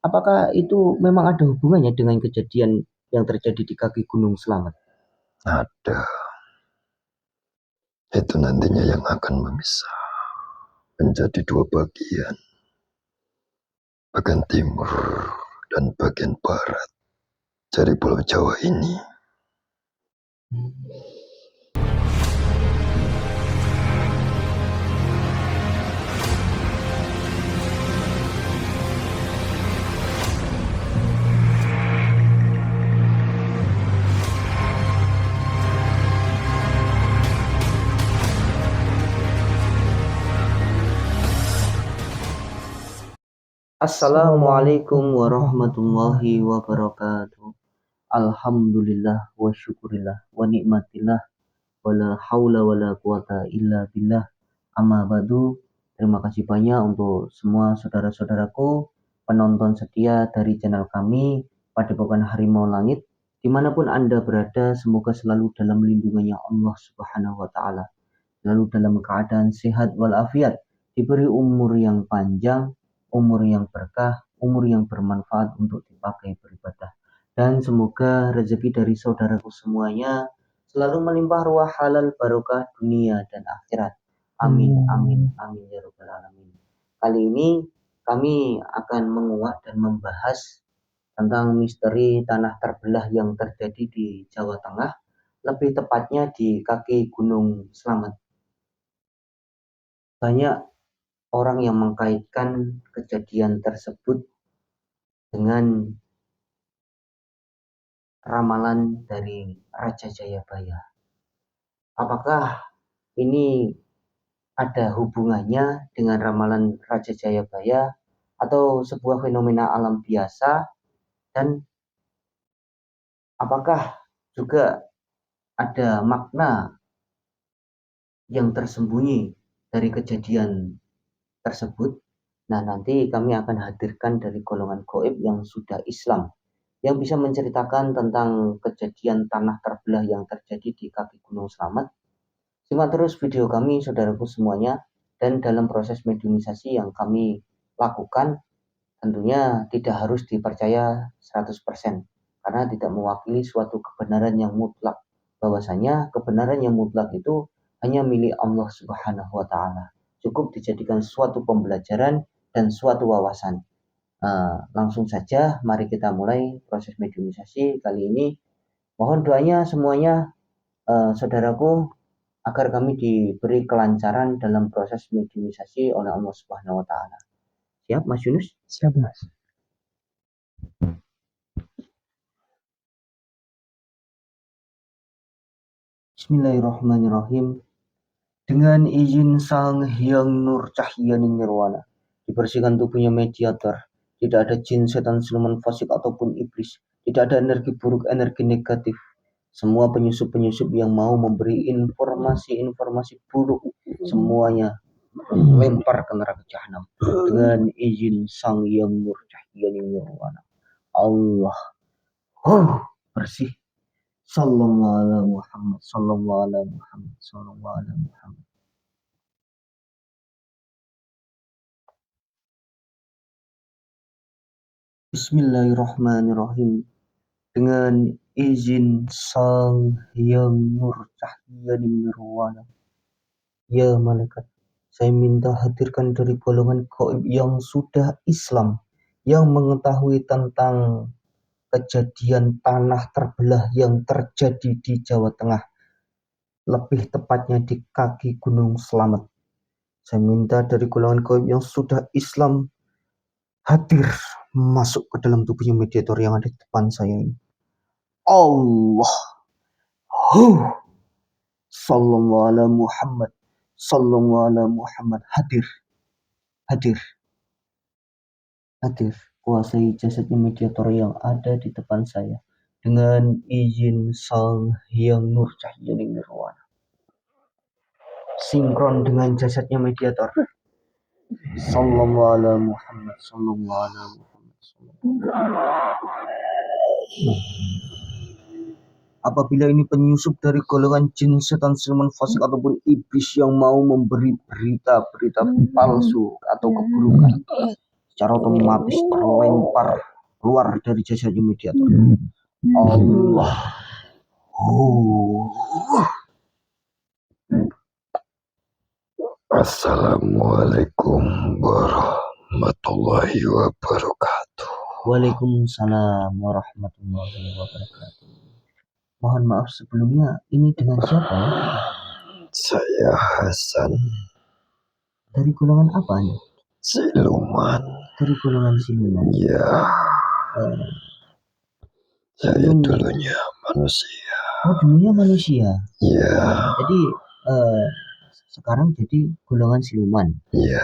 Apakah itu memang ada hubungannya dengan kejadian yang terjadi di kaki Gunung Slamet? Ada. Itu nantinya yang akan memisah menjadi dua bagian. Bagian timur dan bagian barat dari Pulau Jawa ini. Assalamualaikum warahmatullahi wabarakatuh. Alhamdulillah wa syukurillah wa nikmatillah wa la haula wa la quwata illa billah. Amma badu. Terima kasih banyak untuk semua saudara-saudaraku penonton setia dari channel kami Padepokan Harimau Langit. Dimanapun Anda berada, semoga selalu dalam lindungannya Allah Subhanahu wa Ta'ala, selalu dalam keadaan sehat walafiat, diberi umur yang panjang, umur yang berkah, umur yang bermanfaat untuk dipakai beribadah. Dan semoga rezeki dari saudaraku semuanya selalu melimpah ruah halal barokah dunia dan akhirat. Amin, amin, amin ya rabbal alamin. Kali ini kami akan menguak dan membahas tentang misteri tanah terbelah yang terjadi di Jawa Tengah, lebih tepatnya di kaki Gunung Slamet. Banyak orang yang mengkaitkan kejadian tersebut dengan ramalan dari Raja Jayabaya. Apakah ini ada hubungannya dengan ramalan Raja Jayabaya atau sebuah fenomena alam biasa, dan apakah juga ada makna yang tersembunyi dari kejadian tersebut? Nah, nanti kami akan hadirkan dari golongan gaib yang sudah Islam, yang bisa menceritakan tentang kejadian tanah terbelah yang terjadi di kaki Gunung Slamet. Simak terus video kami, saudaraku semuanya, dan dalam proses mediumisasi yang kami lakukan, tentunya tidak harus dipercaya 100%, karena tidak mewakili suatu kebenaran yang mutlak. Bahwasanya kebenaran yang mutlak itu hanya milik Allah Subhanahu wa Ta'ala. Cukup dijadikan suatu pembelajaran dan suatu wawasan. Langsung saja, mari kita mulai proses mediumisasi kali ini. Mohon doanya semuanya, saudaraku, agar kami diberi kelancaran dalam proses mediumisasi oleh Allah Subhanahu wa Ta'ala. Siap, Mas Yunus? Siap, Mas. Bismillahirrahmanirrahim. Dengan izin Sang Hyang Nur Cahyaning Nirwana, dibersihkan tubuhnya mediator. Tidak ada jin, setan, siluman fasik ataupun iblis. Tidak ada energi buruk, energi negatif. Semua penyusup-penyusup yang mau memberi informasi-informasi buruk, semuanya lempar ke neraka jahanam dengan izin Sang Hyang Nur Cahyaning Nirwana. Allah bersih. Sallallahu alaihi Muhammad, sallallahu alaihi Muhammad, sallallahu alaihi Muhammad. Bismillahirrahmanirrahim. Dengan izin Sang Hyang Nur Cahyaning Nirwana. Ya malaikat, saya minta hadirkan dari golongan gaib yang sudah Islam, yang mengetahui tentang kejadian tanah terbelah yang terjadi di Jawa Tengah, lebih tepatnya di kaki Gunung Slamet. Saya minta dari golongan gaib yang sudah Islam hadir masuk ke dalam tubuhnya mediator yang ada di depan saya ini. Allah, sallallahu alaihi Muhammad, sallallahu alaihi Muhammad, hadir. Kuasai jasadnya mediator yang ada di depan saya dengan izin Sang Hyang Nur Cahyaning Nirwana. Sinkron dengan jasadnya mediator. Sallallahu alaihi Muhammad, sallallahu alaihi Muhammad, Apabila ini penyusup dari golongan jin, setan, siluman fasik ataupun iblis yang mau memberi berita-berita palsu atau keburukan, secara otomatis terlempar keluar dari jasadnya mediator. Allah. Assalamualaikum warahmatullahi wabarakatuh. Waalaikumsalam warahmatullahi wabarakatuh. Mohon maaf sebelumnya, ini dengan siapa ya? Saya Hasan. Dari golongan apa nih? Siluman. Dari golongan siluman. Ya. Saya dulunya manusia. Oh, dulunya manusia. Ya. Jadi sekarang jadi golongan siluman. Ya.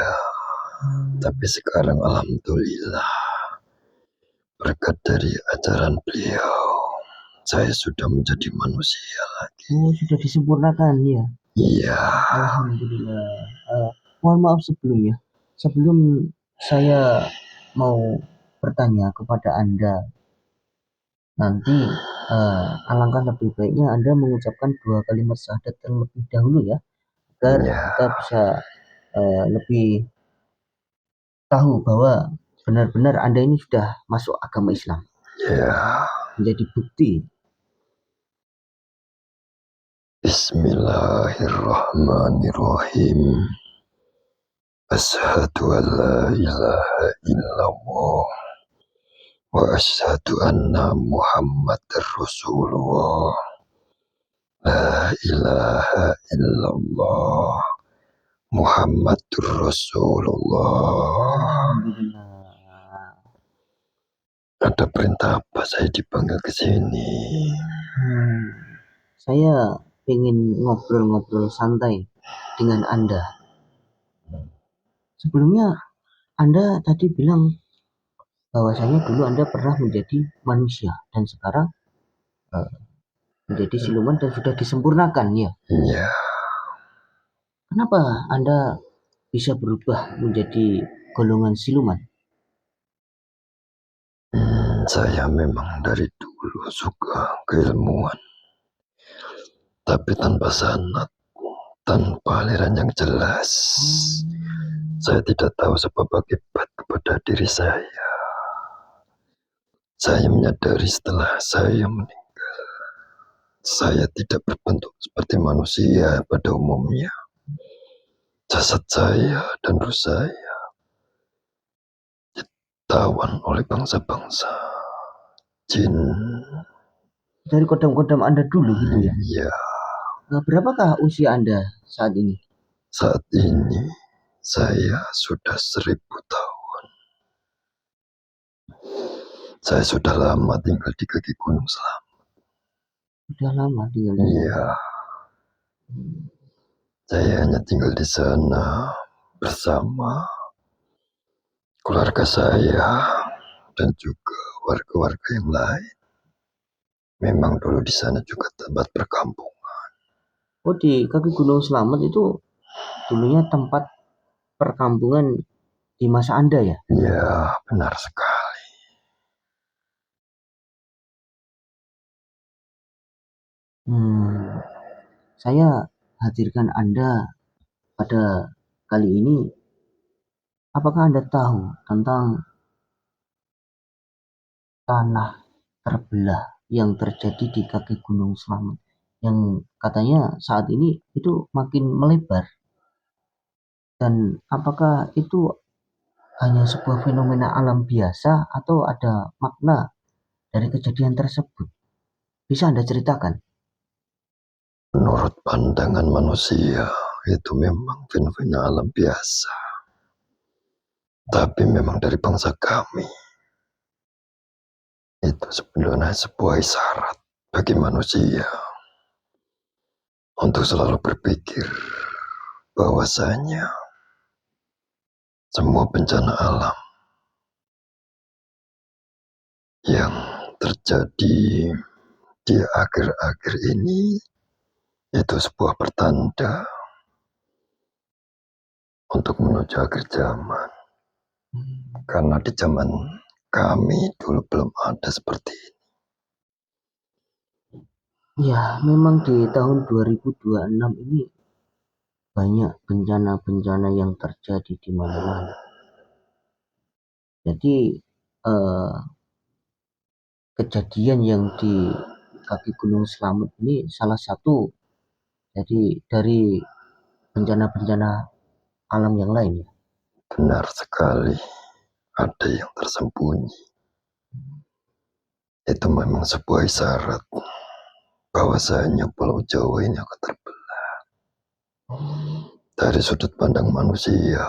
Tapi sekarang alhamdulillah berkat dari ajaran beliau, saya sudah menjadi manusia lagi. Oh, sudah disempurnakan ya? Iya. Alhamdulillah. Mohon maaf sebelumnya. Sebelum saya mau bertanya kepada Anda, nanti alangkah lebih baiknya Anda mengucapkan 2 kalimat syahadat terlebih dahulu ya, agar kita bisa lebih tahu bahwa benar-benar Anda ini sudah masuk agama Islam. Ya. Menjadi bukti. Bismillahirrahmanirrahim. Asyhadu an la ilaha illallah wa asyhadu anna Muhammadar Rasulullah. La ilaha illallah Muhammadur Rasulullah. Ada perintah apa saya dipanggil ke sini? Saya ingin ngobrol-ngobrol santai dengan Anda. Sebelumnya Anda tadi bilang bahwasanya dulu Anda pernah menjadi manusia dan sekarang menjadi siluman dan sudah disempurnakan ya? Iya. Kenapa Anda bisa berubah menjadi golongan siluman? Saya memang dari dulu suka keilmuan, tapi tanpa sanad, tanpa aliran yang jelas. Saya tidak tahu sebab akibat kepada diri saya. Saya menyadari setelah saya meninggal, saya tidak berbentuk seperti manusia pada umumnya. Jasad saya dan ruh saya ditawan oleh bangsa-bangsa jin. Dari kodam-kodam Anda dulu gitu ya? Iya. Berapakah usia Anda saat ini? Saat ini saya sudah 1000 tahun. Saya sudah lama tinggal di kaki Gunung Selamat. Sudah lama tinggal di sana? Iya. Saya hanya tinggal di sana bersama keluarga saya dan juga warga-warga yang lain. Memang dulu di sana juga tempat perkampungan. Oh, di kaki Gunung Selamat itu dulunya tempat perkampungan di masa Anda ya? Ya, benar sekali. Saya hadirkan Anda pada kali ini. Apakah Anda tahu tentang tanah terbelah yang terjadi di kaki Gunung Selamat? Yang katanya saat ini itu makin melebar. Dan apakah itu hanya sebuah fenomena alam biasa atau ada makna dari kejadian tersebut? Bisa Anda ceritakan? Menurut pandangan manusia, itu memang fenomena alam biasa. Tapi memang dari bangsa kami, itu sebenarnya sebuah isyarat bagi manusia untuk selalu berpikir bahwasanya semua bencana alam yang terjadi di akhir-akhir ini itu sebuah pertanda untuk menuju akhir zaman. Karena di zaman kami dulu belum ada seperti ini. Ya, memang di tahun 2026 ini banyak bencana-bencana yang terjadi di mana-mana. Jadi kejadian yang di kaki Gunung Slamet ini salah satu jadi dari bencana-bencana alam yang lain ya. Benar sekali, ada yang tersembunyi. Itu memang sebuah isyarat bahwasanya Pulau Jawa ini akan terbelah. Dari sudut pandang manusia,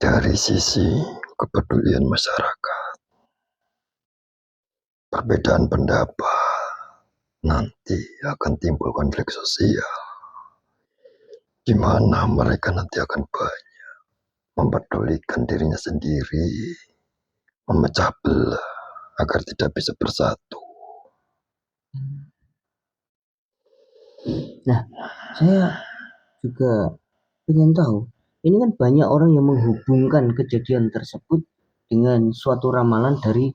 dari sisi kepedulian masyarakat, perbedaan pendapat, nanti akan timbul konflik sosial, di mana mereka nanti akan banyak mempedulikan dirinya sendiri, memecah belah agar tidak bisa bersatu. Nah, saya juga ingin tahu, ini kan banyak orang yang menghubungkan kejadian tersebut dengan suatu ramalan dari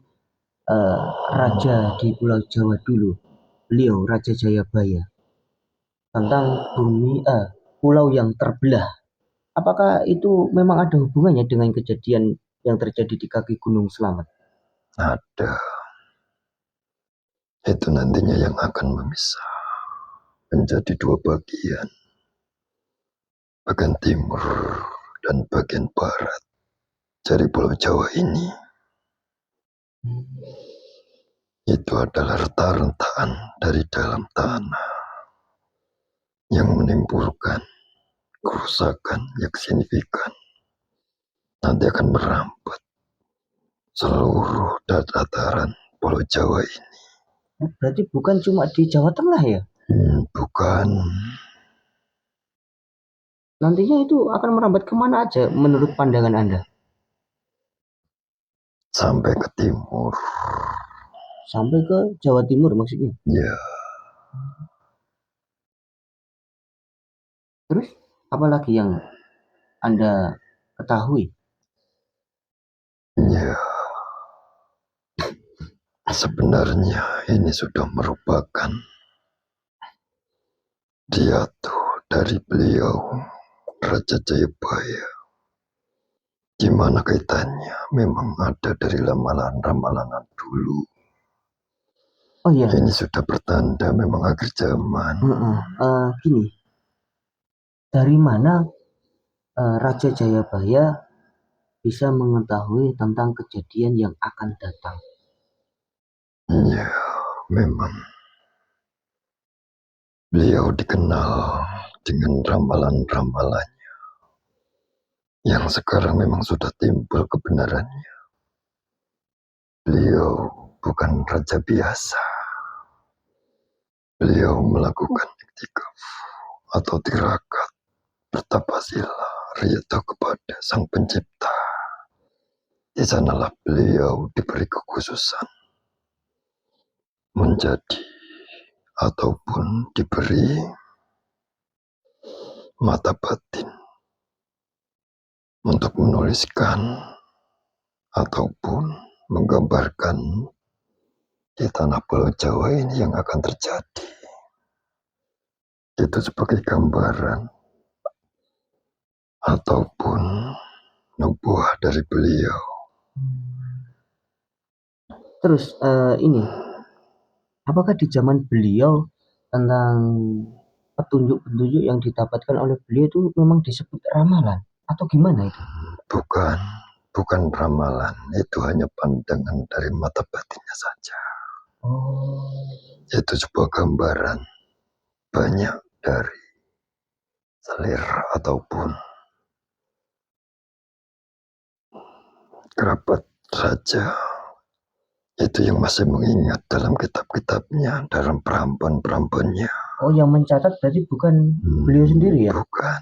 raja di Pulau Jawa dulu, beliau Raja Jayabaya, tentang pulau yang terbelah. Apakah itu memang ada hubungannya dengan kejadian yang terjadi di kaki Gunung Slamet? Ada, itu nantinya yang akan memisah menjadi dua bagian, bagian timur dan bagian barat dari Pulau Jawa ini. Itu adalah renta-rentaan dari dalam tanah yang menimbulkan kerusakan yang signifikan. Nanti akan merambat seluruh dataran Pulau Jawa ini. Berarti bukan cuma di Jawa Tengah ya? Bukan. Nantinya itu akan merambat kemana aja menurut pandangan Anda? Sampai ke timur. Sampai ke Jawa Timur maksudnya? Ya. Terus apalagi yang Anda ketahui? Ya. Sebenarnya ini sudah merupakan diatur dari beliau Raja Jayabaya, di mana kaitannya memang ada dari ramalan-ramalan dulu. Oh iya. Ini sudah bertanda memang akhir zaman. Gini, dari mana Raja Jayabaya bisa mengetahui tentang kejadian yang akan datang? Ya, memang beliau dikenal dengan ramalan-ramalannya yang sekarang memang sudah timbul kebenarannya. Beliau bukan raja biasa. Beliau melakukan iktikaf atau tirakat bertapasila riyadhah kepada Sang Pencipta. Di sanalah beliau diberi kekhususan menjadi ataupun diberi mata batin untuk menuliskan ataupun menggambarkan di tanah Pulau Jawa ini yang akan terjadi. Itu sebagai gambaran ataupun nubuah dari beliau. Terus ini, apakah di zaman beliau tentang petunjuk-petunjuk yang didapatkan oleh beliau itu memang disebut ramalan atau gimana itu? Bukan ramalan, itu hanya pandangan dari mata batinnya saja. Itu sebuah gambaran banyak dari selera ataupun kerabat raja itu yang masih mengingat dalam kitab-kitabnya, dalam peramban-perambannya. Oh, yang mencatat berarti bukan beliau sendiri ya? Bukan.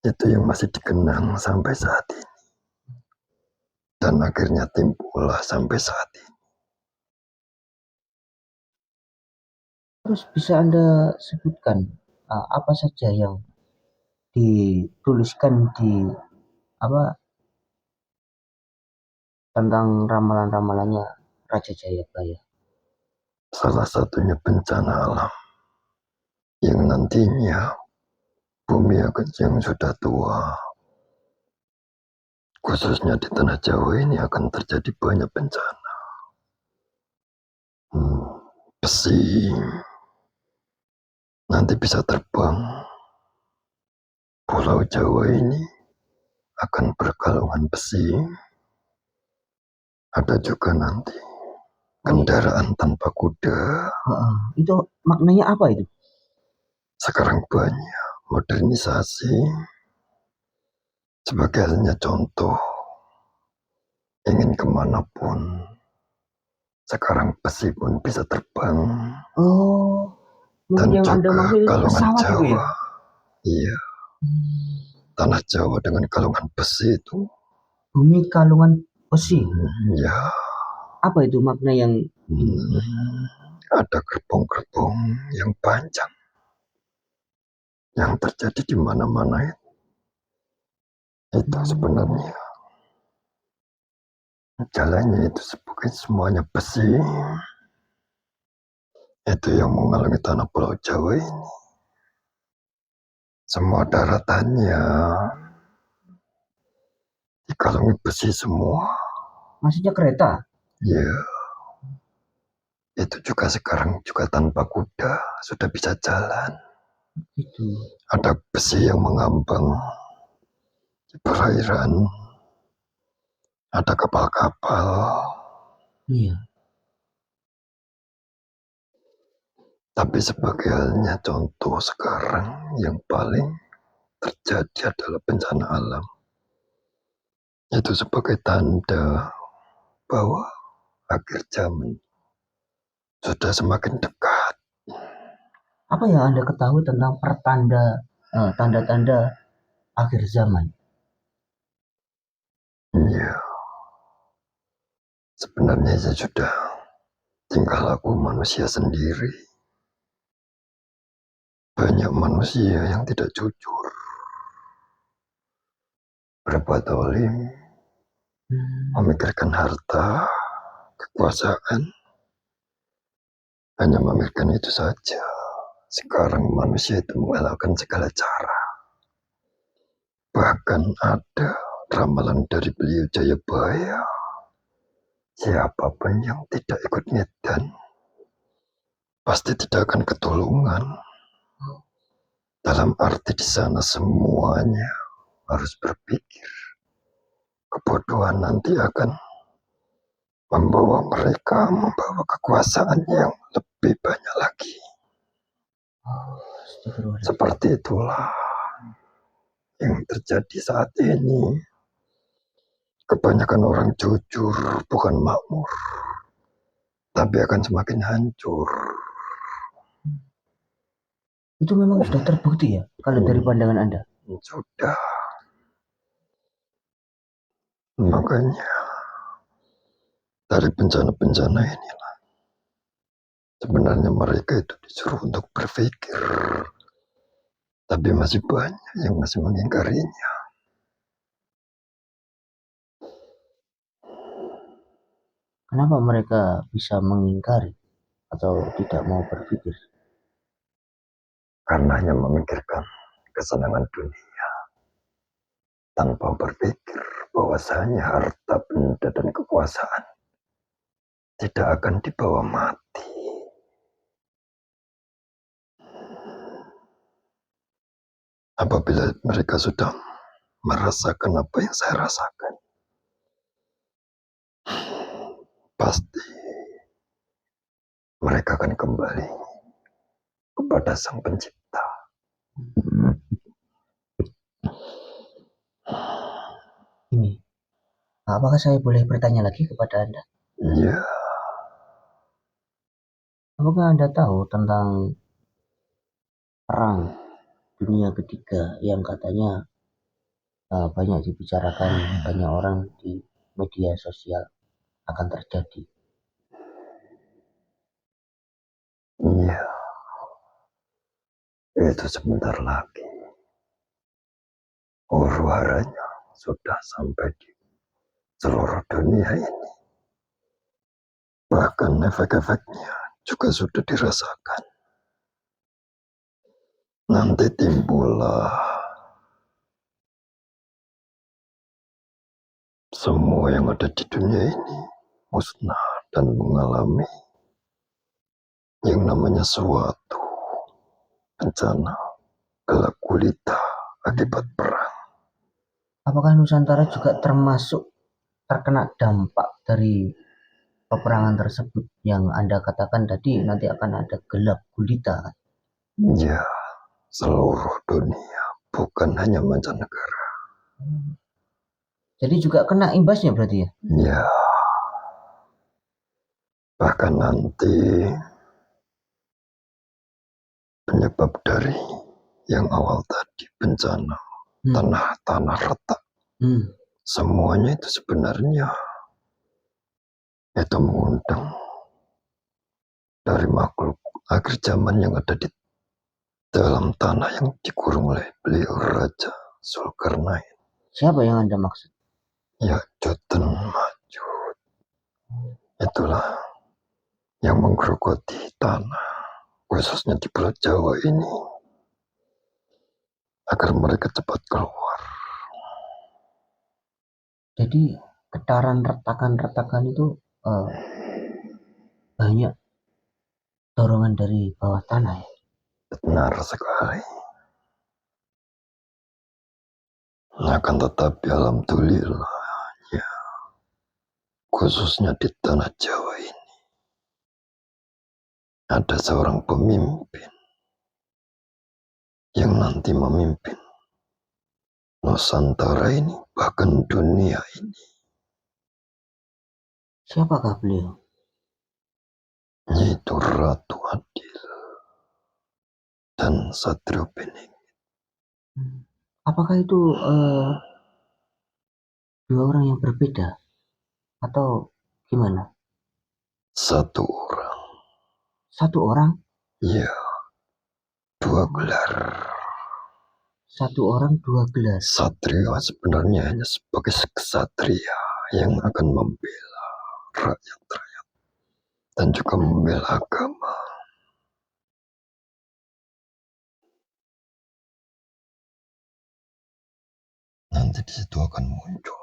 Itu yang masih dikenang sampai saat ini. Dan akhirnya timbullah sampai saat ini. Terus bisa Anda sebutkan apa saja yang dituliskan di tentang ramalan-ramalannya Raja Jayabaya? Salah satunya bencana alam yang nantinya bumi yang sudah tua khususnya di tanah Jawa ini akan terjadi banyak bencana. Besi nanti bisa terbang. Pulau Jawa ini akan berkalungan besi. Ada juga nanti kendaraan tanpa kuda. Itu maknanya apa itu? Sekarang banyak modernisasi. Sebagai halnya contoh, ingin kemanapun, sekarang besi pun bisa terbang. Oh, mungkin Dan yang Anda juga maksud itu kalungan pesawat itu ya? Jawa. Iya, tanah Jawa dengan kalungan besi itu. Bumi kalungan besi. Ya, Apa itu makna yang ada gerbong-gerbong yang panjang yang terjadi di mana-mana itu sebenarnya jalannya itu sebagai semuanya besi. Itu yang mengalami tanah Pulau Jawa ini. Semua daratannya dikalungi besi semua. Maksudnya kereta? Ya, itu juga sekarang juga tanpa kuda sudah bisa jalan. Itu. Ada besi yang mengambang di perairan. Ada kapal-kapal. Iya. Tapi sebagai halnya contoh sekarang yang paling terjadi adalah bencana alam. Itu sebagai tanda bahwa akhir zaman sudah semakin dekat. Apa yang Anda ketahui tentang tanda-tanda akhir zaman? Ya, sebenarnya saya sudah tinggal laku manusia sendiri. Banyak manusia yang tidak jujur, berbuat zalim, memikirkan harta, kekuasaan, hanya memikirkan itu saja. Sekarang manusia itu mengalahkan segala cara. Bahkan ada ramalan dari beliau Jayabaya, siapapun yang tidak ikut ngedan pasti tidak akan ketulungan. Dalam arti di sana semuanya harus berpikir. Kebodohan nanti akan membawa mereka membawa kekuasaan yang lebih banyak lagi. Seperti itulah yang terjadi saat ini. Kebanyakan orang jujur bukan makmur, tapi akan semakin hancur. Itu memang sudah terbukti ya, kalau dari pandangan Anda? Sudah. Makanya dari bencana-bencana inilah sebenarnya mereka itu disuruh untuk berpikir, tapi masih banyak yang masih mengingkarinya. Kenapa mereka bisa mengingkari atau tidak mau berpikir? Karena hanya memikirkan kesenangan dunia tanpa berpikir bahwasanya harta benda dan kekuasaan tidak akan dibawa mati. Apabila mereka sudah merasakan apa yang saya rasakan, pasti mereka akan kembali kepada Sang Pencipta. Ini, apakah saya boleh bertanya lagi kepada Anda? Iya. Apakah Anda tahu tentang perang dunia ketiga yang katanya banyak dibicarakan banyak orang di media sosial akan terjadi? Iya, itu sebentar lagi. Huru-haranya sudah sampai di seluruh dunia ini. Bahkan efek-efeknya juga sudah dirasakan. Nanti timbullah semua yang ada di dunia ini musnah dan mengalami yang namanya suatu bencana gelap gulita akibat perang. Apakah Nusantara juga termasuk terkena dampak dari peperangan tersebut yang Anda katakan tadi nanti akan ada gelap gulita? Ya, seluruh dunia, bukan hanya mancanegara. Jadi juga kena imbasnya berarti ya? Ya, bahkan nanti penyebab dari yang awal tadi bencana tanah retak, semuanya itu sebenarnya itu mengundang dari makhluk akhir zaman yang ada di dalam tanah yang dikurung oleh beliau Raja Zulkarnain. Siapa yang Anda maksud? Ya, Juten Majud. Itulah yang menggerogoti tanah, khususnya di Pulau Jawa ini, agar mereka cepat keluar. Jadi getaran retakan-retakan itu banyak dorongan dari bawah tanah ya? Benar sekali. Akan tetapi alhamdulillah ya, khususnya di tanah Jawa ini ada seorang pemimpin yang nanti memimpin Nusantara ini, bahkan dunia ini. Siapakah beliau? Yaitu Ratu Adil dan Satrio Bening. Apakah itu dua orang yang berbeda atau gimana? Satu orang. Satu orang? Ya, dua gelar. Satu orang dua gelar. Satrio sebenarnya hanya sebagai kesatria yang akan membela rakyat-rakyat dan juga membela agama. Nanti di situ akan muncul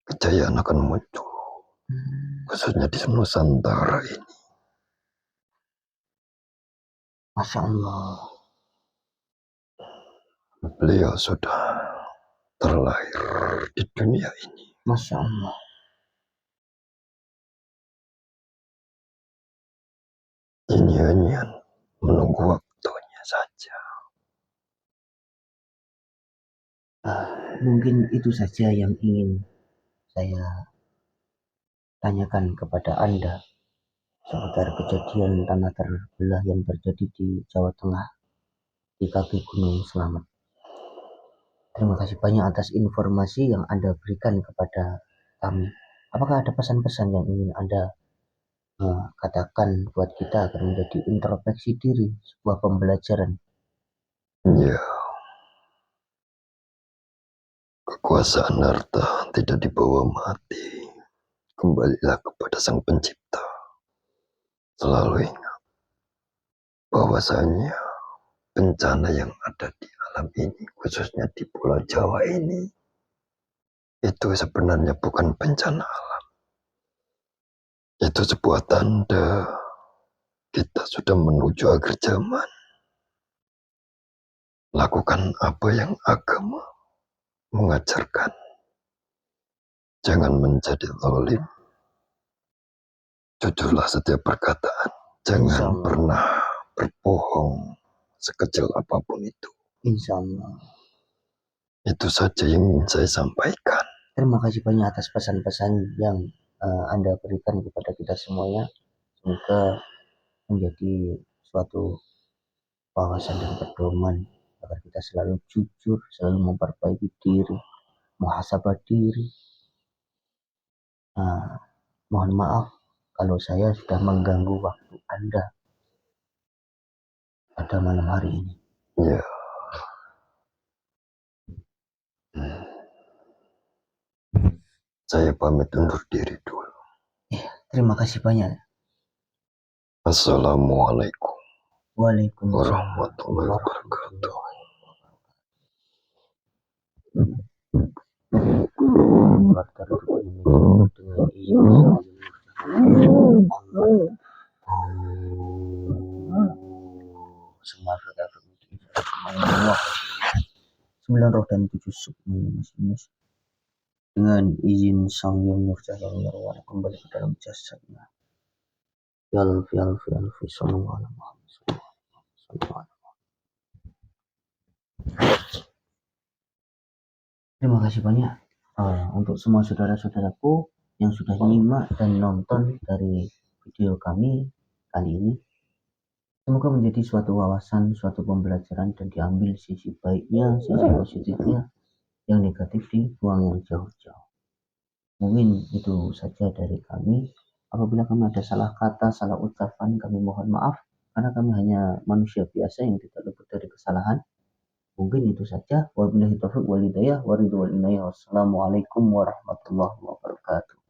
kejayaan, akan muncul khususnya di Nusantara ini. Masya Allah. Beliau sudah terlahir di dunia ini. Masya Allah. Ini hanya menunggu waktunya saja. Mungkin itu saja yang ingin saya tanyakan kepada Anda seputar kejadian tanah terbelah yang terjadi di Jawa Tengah di kaki Gunung Slamet. Terima kasih banyak atas informasi yang Anda berikan kepada kami. Apakah ada pesan-pesan yang ingin Anda katakan buat kita agar menjadi introspeksi diri, sebuah pembelajaran? Ya, kekuasaan harta tidak dibawa mati. Kembalilah kepada Sang Pencipta. Selalu ingat bahwasanya bencana yang ada di alam ini, khususnya di Pulau Jawa ini, itu sebenarnya bukan bencana alam. Itu sebuah tanda kita sudah menuju akhir zaman. Lakukan apa yang agama mengajarkan. Jangan menjadi zalim. Jujurlah setiap perkataan. Jangan pernah berbohong sekecil apapun itu. Insya Allah. Itu saja yang ingin saya sampaikan. Terima kasih banyak atas pesan-pesan yang Anda berikan kepada kita semuanya. Semoga menjadi suatu wawasan dan pedoman agar kita selalu jujur, selalu memperbaiki diri, muhasabah diri. Mohon maaf kalau saya sudah mengganggu waktu Anda pada malam hari ini. Ya. Saya pamit undur diri dulu. Terima kasih banyak. Assalamualaikum Waalaikumsalam warahmatullahi wabarakatuh. keluar dari tubuh ini dengan izin sembilan roh dan 7 sub mas dengan izin Sang Yang Nurjaya Nirwana kembali ke dalam jasadnya. Ya Alfi sallallahu alaihi wasallam. Terima kasih banyak untuk semua saudara-saudaraku yang sudah nyimak dan nonton dari video kami kali ini. Semoga menjadi suatu wawasan, suatu pembelajaran dan diambil sisi baiknya, sisi positifnya, yang negatif dibuang yang jauh-jauh. Mungkin itu saja dari kami. Apabila kami ada salah kata, salah ucapan, kami mohon maaf karena kami hanya manusia biasa yang tidak luput dari kesalahan. Mungkin itu saja. Wabillahi taufiq wal hidayah wa ridwan inayah. Wassalamualaikum warahmatullahi wabarakatuh.